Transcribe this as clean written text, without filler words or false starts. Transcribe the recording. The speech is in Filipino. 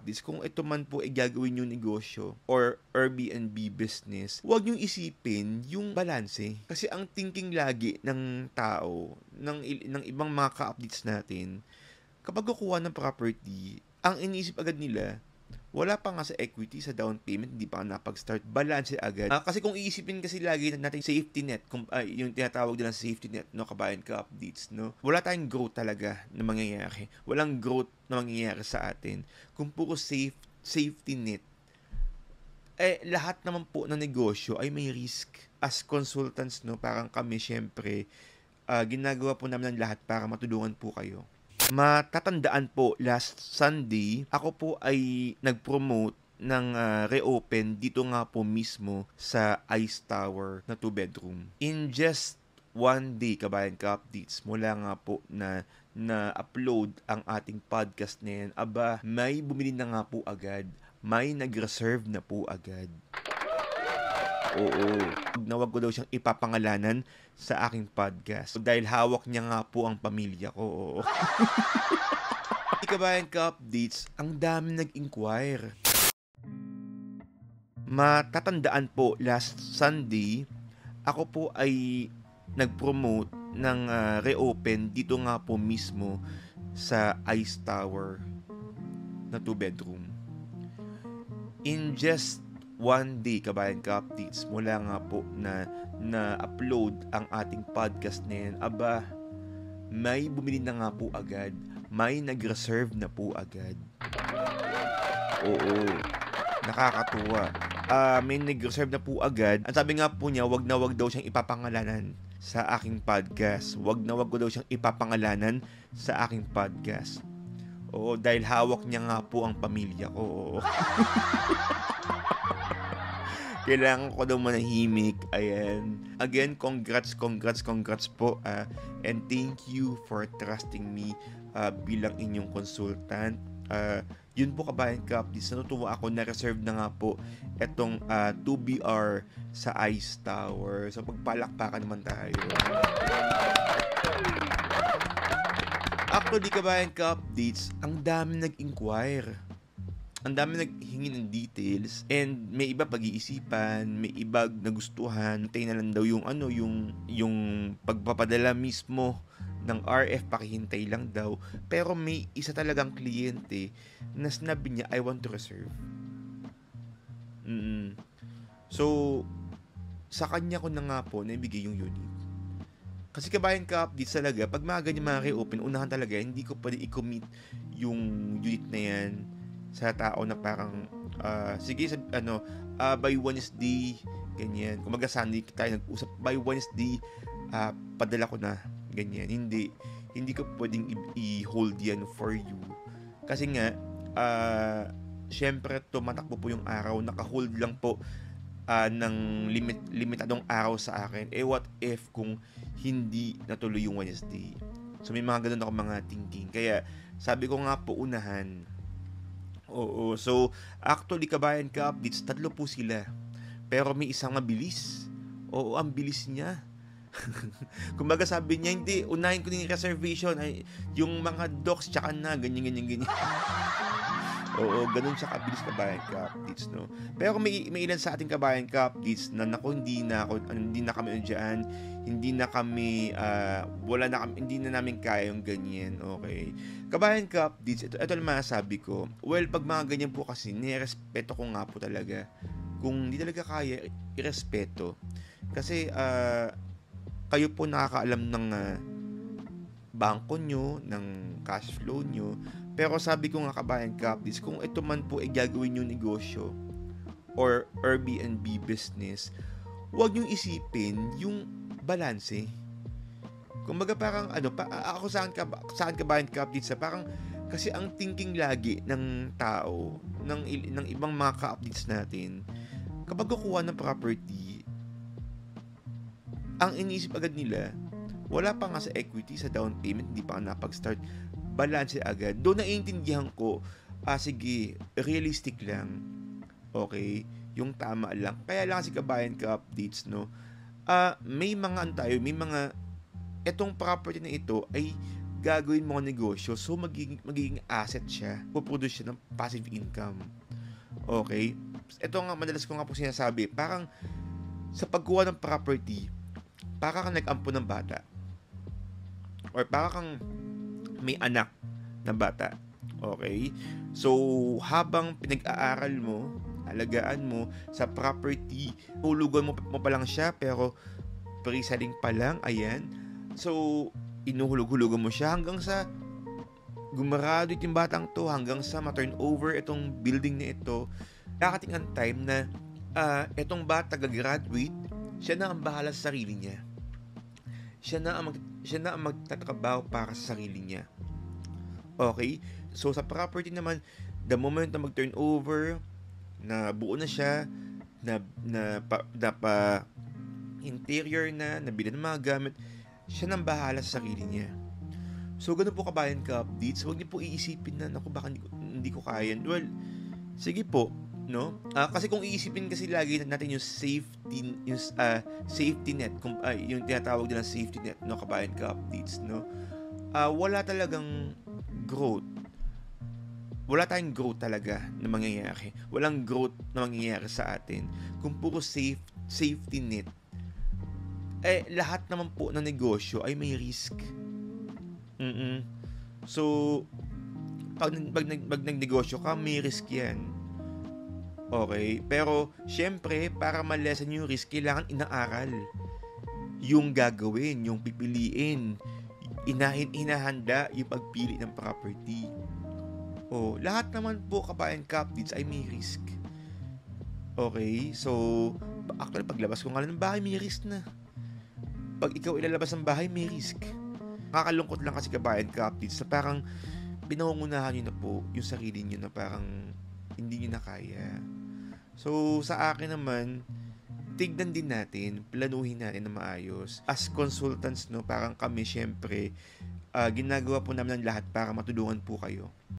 ka-updates, kung ito man po ay gagawin yung negosyo or Airbnb business, huwag niyong isipin yung balanse. Kasi ang thinking lagi ng tao, ng ibang mga ka-updates natin, kapag kukuha ng property, ang iniisip agad nila, wala pa nga sa equity, sa down payment, hindi pa napag-start, balance agad. Kasi kung iisipin kasi lagi natin safety net, yung tinatawag nila safety net, no, kabayan ka-updates, no, wala tayong growth talaga na mangyayari. Walang growth na mangyayari sa atin. Kung puro safety net, lahat naman po ng negosyo ay may risk. As consultants, no, parang kami, syempre, ginagawa po namin ang lahat para matulungan po kayo. Matatandaan po, last Sunday, ako po ay nag-promote ng reopen dito nga po mismo sa Ice Tower na 2-bedroom. In just one day, kabayan ka-updates, mula nga po na upload ang ating podcast na yan, may bumili na nga po agad. May nag-reserve na po agad. Oo. Nawag ko daw siyang ipapangalanan sa aking podcast. Dahil hawak niya nga po ang pamilya ko. Oo. Kabayan ka-updates, ang dami nag-inquire. Matatandaan po, last Sunday, ako po ay nag-promote ng reopen dito nga po mismo sa Ice Tower na 2-bedroom. In just one day, kabayan ka-updates, mula nga po na-upload ang ating podcast na yan, may bumili na nga po agad. May nag-reserve na po agad. Oo. Nakakatuwa. May nag-reserve na po agad. Ang sabi nga po niya, wag na wag daw siyang ipapangalanan sa aking podcast. Wag na wag ko daw siyang ipapangalanan sa aking podcast. Oo, dahil hawak niya nga po ang pamilya ko. Oo. Kailangan ko daw manahimik. Ayan. Again, congrats po. And thank you for trusting me bilang inyong consultant. Yun po, kabayan ka-updates, natutuwa ako na reserve na nga po etong 2BR sa Ice Tower. So pagpalakpakan naman tayo. Actually, kabayan ka-updates, ang dami nag-inquire. Ang dami naghingi ng details, and may iba pag-iisipan, may iba nagustuhan, tayo na lang daw yung pagpapadala mismo ng RF, pakihintay lang daw. Pero may isa talagang kliyente na sinabi niya, I want to reserve. So, sa kanya ko na nga po naibigay yung unit. Kasi kabayan ka-updates talaga, pag mga ganyan mga reopen, unahan talaga, hindi ko pwede i-commit yung unit na yan sa tao na parang sige, by Wednesday, ganyan. Kung Sunday tayo nag-usap, by Wednesday padala ko na, ganyan. Hindi ko pwedeng i-hold yan for you. Kasi nga syempre tumatakbo po yung araw, naka-hold lang po ng limitadong araw sa akin. What if kung hindi natuloy yung Wednesday? So may mga ganun ako mga thinking. Kaya sabi ko nga po, unahan. Oo. So, actually, kabayan ka-updates, 3 po sila. Pero may isang mabilis. Oo, ang bilis niya. Kumbaga sabi niya, hindi, unahin ko yung reservation. Ay, yung mga docs, tsaka na, ganyan. Oo, ganun siya kabilis, kabayan ka-updates, no? Pero may ilan sa ating kabayan ka-updates na hindi na kami dyan, hindi na namin kaya yung ganyan, okay? Kabayan ka-updates, ito lang masasabi ko. Well, pag mga ganyan po kasi, nirespeto ko nga po talaga. Kung hindi talaga kaya, irespeto. Kasi, kayo po nakakaalam ng bangko nyo, ng cash flow nyo. Pero sabi ko nga, kabayan ka-updates, kung ito man po ay gagawin yung negosyo or Airbnb business, huwag niyong isipin yung balanse. Kumbaga parang ako saan kabayan ka-updates, parang kasi ang thinking lagi ng tao, ng ibang mga ka-updates natin, kapag kukuha ng property, ang iniisip agad nila, wala pa nga sa equity, sa down payment, hindi pa nga napag-start, balance agad. Doon naiintindihan ko, sige, realistic lang. Okay? Yung tama lang. Kaya lang kasi kabayan ka-updates, no? May mga etong property na ito ay gagawin mo ang negosyo. So, magiging asset siya. Puproduce siya ng passive income. Okay? Ito nga, madalas ko nga po sinasabi, parang sa pagkuha ng property, para kang nag-ampo ng bata. Or para kang may anak na bata. Okay? So, habang pinag-aaral mo, alagaan mo sa property, hulugan mo pa lang siya, pero pre-selling pa lang, ayan. So, inuhulog-hulugan mo siya hanggang sa gumarado itong batang to, hanggang sa ma-turn over itong building na ito. Dakating ang time na itong bata gagraduate, siya na ang bahala sa sarili niya. Siya na ang magtatrabaho para sa sarili niya. Okay? So, sa property naman, the moment na mag-turn over, na buo na siya, na interior na, nabili ng mga gamit, siya nang bahala sa sarili niya. So, ganun po kabayan ka-updates. Huwag niyo po iisipin na, naku, baka hindi ko kaya. Well, sige po, no? Kasi kung iisipin kasi lagi natin yung safety net, yung tinatawag din na safety net, no, kabayan ka-updates, no? Wala talagang growth. Wala tayong growth talaga na mangyayari. Walang growth na mangyayari sa atin. Kung puro safety net, lahat naman po ng negosyo ay may risk. So, pag nagnegosyo ka, may risk yan. Okay? Pero, syempre, para ma-lessen yung risk, kailangan inaaral. Yung gagawin, yung pipiliin. Hinahanda yung pagpili ng property. Lahat naman po, kabayan ka-updates, ay may risk. Okay? So, actually, paglabas ko nga ng bahay, may risk na. Pag ikaw ilalabas ng bahay, may risk. Nakakalungkot lang kasi kabayan ka-updates na parang pinangungunahan nyo na po yung sarili nyo na parang hindi nyo na kaya. So, sa akin naman, tignan din natin, planuhin natin na maayos. As consultants, no, parang kami syempre, ginagawa po namin ang lahat para matulungan po kayo.